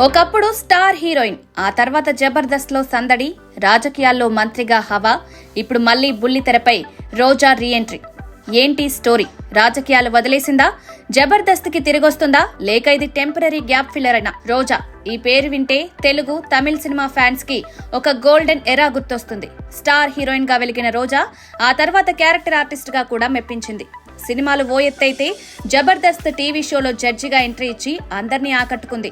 ఒకప్పుడు star heroine, ఆ తర్వాత జబర్దస్త్ లో సందడి, రాజకీయాల్లో మంత్రిగా హవా. ఇప్పుడు మళ్లీ బుల్లితెరపై రోజా రీఎంట్రీ. ఏంటి స్టోరీ? రాజకీయాలు వదిలేసిందా? జబర్దస్త్ కి తిరిగొస్తుందా? లేక ఇది టెంపరరీ గ్యాప్ ఫిల్లర్ అయినా? రోజా ఈ పేరు వింటే తెలుగు, తమిళ సినిమా ఫ్యాన్స్ కి ఒక గోల్డెన్ ఎరా గుర్తొస్తుంది. స్టార్ హీరోయిన్ గా వెలిగిన రోజా ఆ తర్వాత క్యారెక్టర్ ఆర్టిస్ట్ గా కూడా మెప్పించింది. సినిమాలు ఓ ఎత్తైతే జబర్దస్త్ టీవీ షోలో జడ్జిగా ఎంట్రీ ఇచ్చి అందర్నీ ఆకట్టుకుంది.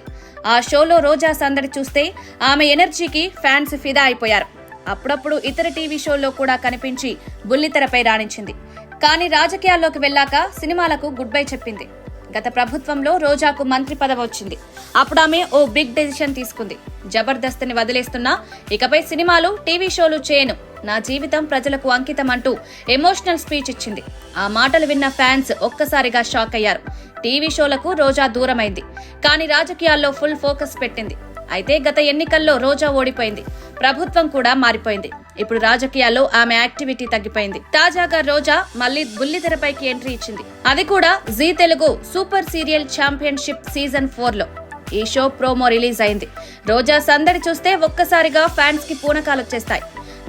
ఆ షోలో రోజా సందడి చూస్తే ఆమె ఎనర్జీకి ఫ్యాన్స్ ఫిదా అయిపోయారు. అప్పుడప్పుడు ఇతర టీవీ షోల్లో కూడా కనిపించి బుల్లితెరపై రాణించింది. కానీ రాజకీయాల్లోకి వెళ్లాక సినిమాలకు గుడ్ బై చెప్పింది. గత ప్రభుత్వంలో రోజాకు మంత్రి పదవి వచ్చింది. అప్పుడు ఆమె ఓ బిగ్ డెసిషన్ తీసుకుంది. జబర్దస్త్ ని వదిలేస్తున్నా, ఇకపై సినిమాలు, టీవీ షోలు చేయను, నా జీవితం ప్రజలకు అంకితం అంటూ ఎమోషనల్ స్పీచ్ ఇచ్చింది. ఆ మాటలు విన్న ఫ్యాన్స్ ఒక్కసారిగా షాక్ అయ్యారు. టీవీ షోలకు రోజా దూరమైంది, కానీ రాజకీయాల్లో ఫుల్ ఫోకస్ పెట్టింది. అయితే గత ఎన్నికల్లో రోజా ఓడిపోయింది. ప్రభుత్వం కూడా మారిపోయింది. ఇప్పుడు రాజకీయాల్లో ఆమె యాక్టివిటీ తగ్గిపోయింది. తాజాగా రోజా మళ్లీ బుల్లితెరపైకి ఎంట్రీ ఇచ్చింది. అది కూడా Zee Telugu super serial championship season 4 లో. ఈ షో ప్రోమో రిలీజ్ అయింది. రోజా సందడి చూస్తే ఒక్కసారిగా ఫ్యాన్స్ కి పూనకాలొచ్చేస్తాయి.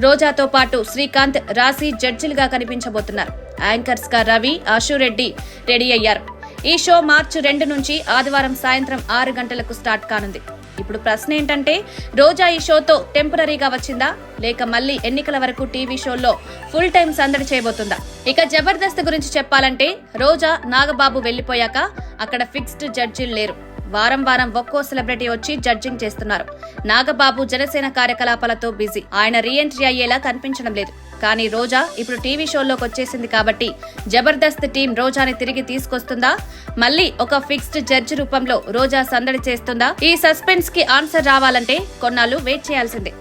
రోజాతో పాటు శ్రీకాంత్, రాశి జడ్జిలుగా కనిపించబోతున్నారు. యాంకర్స్ గా రవి, ఆశురెడ్డి రెడీ అయ్యారు. ఈ షో మార్చి 2 నుంచి ఆదివారం సాయంత్రం 6 గంటలకు స్టార్ట్ కానుంది. ఇప్పుడు ప్రశ్న ఏంటంటే, రోజా ఈ షోతో టెంపరరీగా వచ్చిందా, లేక మళ్లీ ఎన్నికల వరకు టీవీ షోల్లో ఫుల్ టైం సందడి చేయబోతుందా? ఇక జబర్దస్త్ గురించి చెప్పాలంటే, రోజా, నాగబాబు వెళ్లిపోయాక అక్కడ ఫిక్స్డ్ జడ్జిలు లేరు. వారం వారం ఒక్కో సెలబ్రిటీ వచ్చి జడ్జింగ్ చేస్తున్నారు. నాగబాబు జనసేన కార్యకలాపాలతో బిజీ. ఆయన రీఎంట్రీ అయ్యేలా కనిపించడం లేదు. కానీ రోజా ఇప్పుడు టీవీ షోల్లోకి వచ్చేసింది కాబట్టి జబర్దస్త్ టీం రోజాని తిరిగి తీసుకొస్తుందా? మళ్ళీ ఒక ఫిక్స్డ్ జడ్జి రూపంలో రోజా సందడి చేస్తుందా? ఈ సస్పెన్స్ కి ఆన్సర్ రావాలంటే కొన్నాళ్ళు వెయిట్ చేయాల్సిందే.